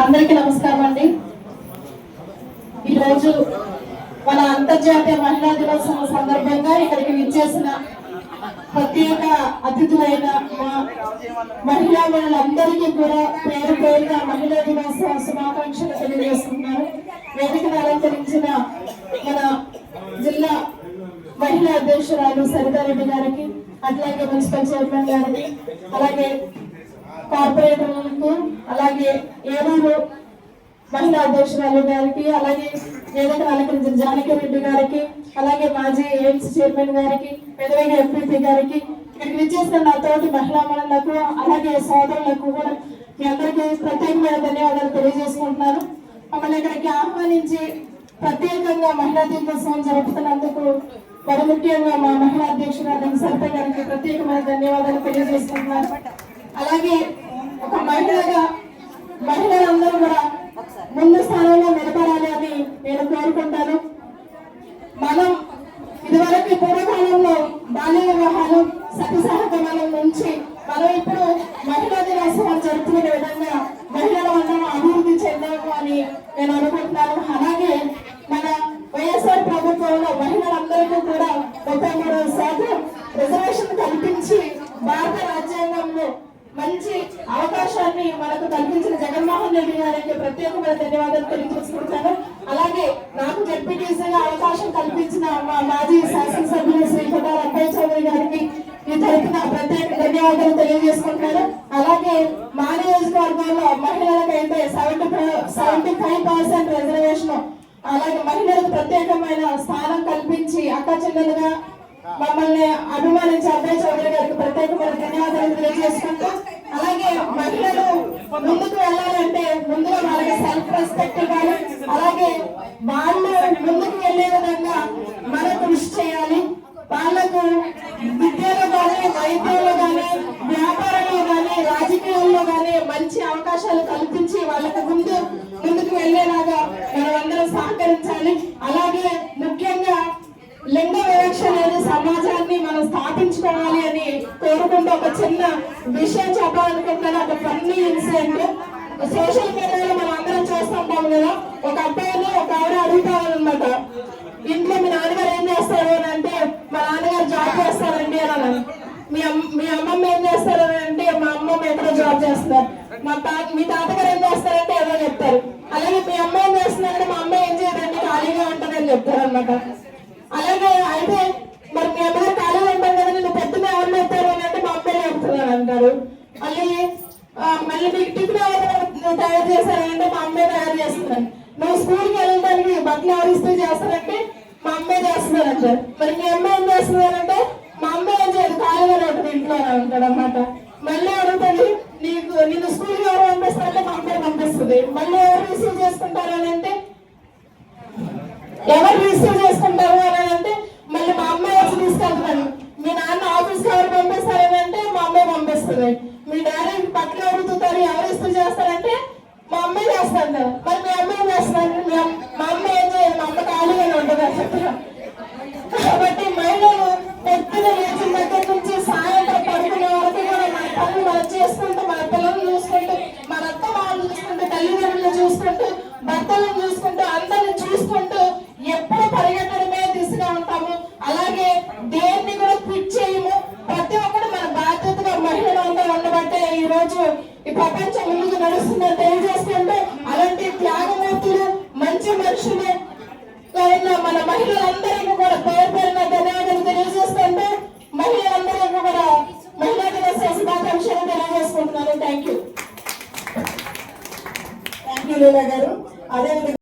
అందరికీ నమస్కారం అండి. ఈరోజు మన అంతర్జాతీయ మహిళా దినోత్సవం సందర్భంగా ఇక్కడికి విచ్చేసిన ప్రత్యేక అతిథులైన మహిళా మనులందరికీ కూడా పేరు పేరుగా మహిళా దినోత్సవ శుభాకాంక్షలు తెలియజేస్తున్నారు. వేదికను అలంకరించిన మన జిల్లా మహిళా అధ్యక్షురాలు సరితారెడ్డి గారికి, అట్లాగే మున్సిపల్ చైర్మన్ గారికి, అలాగే కార్పొరేటర్లకు, అలాగే ఏలూరు మహిళా అధ్యక్షురాలు గారికి, అలాగే వేదికను అలంకరించిన జానకి రెడ్డి గారికి, అలాగే మాజీ ఎయిమ్స్ చైర్మన్ గారికి, పెదవేగ ఎంపీపీ గారికి, ఇక్కడికి విచ్చేసిన నా తోటి మహిళా మనులకు, అలాగే సోదరులకు కూడా మీ అందరికీ ప్రత్యేకమైన ధన్యవాదాలు తెలియజేసుకుంటున్నాను. మమ్మల్ని ఇక్కడికి ఆహ్వానించి ప్రత్యేకంగా మహిళా దినోత్సవం జరుపుతున్నందుకు మరి ముఖ్యంగా మా మహిళా అధ్యక్షురాలు సరిత గారికి ప్రత్యేకమైన ధన్యవాదాలు తెలియజేస్తున్నాను. అలాగే ఒక మహిళగా మహిళలందరూ కూడా ముందు స్థానంలో నిలబడాలి అని నేను కోరుకుంటాను. మనం ఇదివరకు పూర్వకాలంలో బాల్య వివాహాలు, సతి సహగమనం నుంచి మనం ఇప్పుడు మహిళా దినోత్సవాలు జరుపుకునే విధంగా మహిళల అందరం అభివృద్ధి చెందాము అని నేను అనుకుంటున్నాను. అలాగే మన వైఎస్ఆర్ ప్రభుత్వంలో మహిళలందరికీ కూడా 33% రిజర్వేషన్ కల్పించి భారత రాజ్యాంగంలో మంచి అవకాశాన్ని మనకు కల్పించిన జగన్మోహన్ రెడ్డి గారికి ప్రత్యేకమైన ధన్యవాదాలు తెలియజేసుకుంటాను. అలాగే నాకు జడ్పీటీసీగా అవకాశం కల్పించిన మా మాజీ శాసనసభ్యులు శ్రీ కొట్టాల అబ్బాయి చౌదరి గారికి ఈ తరఫున ప్రత్యేక ధన్యవాదాలు తెలియజేసుకుంటాను. అలాగే మా నియోజకవర్గంలో మహిళలకైతే 75% రిజర్వేషన్, అలాగే మహిళలకు ప్రత్యేకమైన స్థానం కల్పించి అక్క చెల్లెలుగా మమ్మల్ని అభిమానించే అబ్బాయి చౌదరి గారికి ప్రత్యేకమైన ధన్యవాదాలు తెలియజేసుకుంటూ, అలాగే మహిళలు ముందుకు వెళ్ళాలంటే ముందుగా వాళ్ళకి సెల్ఫ్ రెస్పెక్ట్ ఇవ్వాలి. అలాగే వాళ్ళు ముందుకు వెళ్ళే విధంగా మనం కృషి చేయాలి. వాళ్ళకు విద్యలో కానీ, వైద్యంలో కానీ, వ్యాపారంలో కానీ, రాజకీయాల్లో కానీ మంచి అవకాశాలు కల్పించి వాళ్ళకు ముందుకు వెళ్ళేలాగా మనమందరం సహకరించాలి. అలాగే ముఖ్యంగా లింగ వివక్ష లేని సమాజాన్ని మనం స్థాపించుకోవాలి అని కోరుకుంటూ ఒక చిన్న విషయం చెప్పాలనుకుంటున్నాను. ఒక ఫన్నీ ఇన్సిడెంట్ సోషల్ మీడియాలో మనం అందరం చూస్తుంటాం కదా. ఒక అబ్బాయిని ఒక ఆవిడ అడుగుతామన్నమాట, ఇంట్లో మీ నాన్నగారు ఏం చేస్తారు అని అంటే, మా నాన్నగారు జాబ్ చేస్తారండి అని. మీ అమ్మమ్మ ఏం చేస్తారు అని అంటే, మా అమ్మమ్మ ఎక్కడో జాబ్ చేస్తారు. మీ తాతగారు ఏం చేస్తారంటే ఏదో చెప్తారు. అలాగే మీ అమ్మ ఏం చేస్తున్నారంటే, మా అమ్మ ఏం చేయదండి ఖాళీగా ఉంటుందని చెప్తారు అనమాట. అలాగే అయితే మరి మీ అమ్మగారు ఖాళీగా ఉంటారు కదా, నువ్వు పొద్దున్న ఎవరు చెప్తారు అని అంటే మా అమ్మాయి చెప్తున్నారు అంటారు. మళ్ళీ మీకు టిఫిన్ ఎవరు తయారు చేస్తారంటే మా అమ్మాయి తయారు చేస్తున్నారు. నువ్వు స్కూల్కి వెళ్ళడానికి బట్టలు ఎవరు ఇస్తూ చేస్తారంటే మా అమ్మాయి చేస్తున్నారు అంటారు. మరి మీ అమ్మాయి ఏం చేస్తున్నారంటే మా అమ్మాయి ఏం చేయదు ఖాళీగా ఉంటుంది ఇంట్లో అంటాడు అనమాట. మళ్ళీ అడుగుతుంది, నిన్ను స్కూల్కి ఎవరు పంపిస్తారంటే మా అమ్మాయి పంపిస్తుంది. మళ్ళీ ఎవరు రిసీవ్ చేసుకుంటారు అని అంటే, ఎవరు రిసీవ్ చేసుకుంటారు అని అంటే మళ్ళీ మా అమ్మాయి వచ్చి తీసుకెళ్తున్నాను. మీ నాన్న ఆఫీస్కి ఎవరు పంపిస్తారని అంటే మా అమ్మాయి పంపిస్తుంది. మీ డాడీ పక్కన అడుగుతారు ఎవరు ఇస్తూ చేస్తారంటే మా అమ్మాయి చేస్తాను కదా. మరి మీ అమ్మాయి చేస్తున్నారు, మా అమ్మాయి ఏం చేయదు, మా అమ్మ ఖాళీగానే ఉంటుంది అని చెప్తారు. కాబట్టి మహిళలు పొద్దున లేచిన దగ్గర నుంచి సాయంత్రం పడుకునే వరకు కూడా మన పనులు మనం చేసుకుంటూ, మన పిల్లలను చూసుకుంటూ, మన అత్త వాళ్ళని చూసుకుంటూ, తల్లిదండ్రులను చూసుకుంటూ, భర్తలను చూసుకుంటూ, అందరిని చూసుకుంటూ ఎప్పుడు పరిగెత్తడమే దిశగా ఉంటాము. అలాగే దేన్ని కూడా క్విట్ చేయము. ప్రతి ఒక్కరు మన బాధ్యతగా మహిళలు అందరూ ఉండబట్టే ఈ రోజు ఈ ప్రపంచం ముందుకు నడుస్తుందని తెలియజేస్తుంటే, అలాంటి త్యాగమూర్తులు మంచి మనుషులు మన మహిళలందరికీ కూడా పేరు పేరున ధన్యవాదాలు తెలియజేస్తుంటే, మహిళలందరికీ కూడా మహిళా దినోత్సవ శుభాకాంక్షలు తెలియజేసుకుంటున్నాను. థ్యాంక్ యూ లీలా గారు. అదే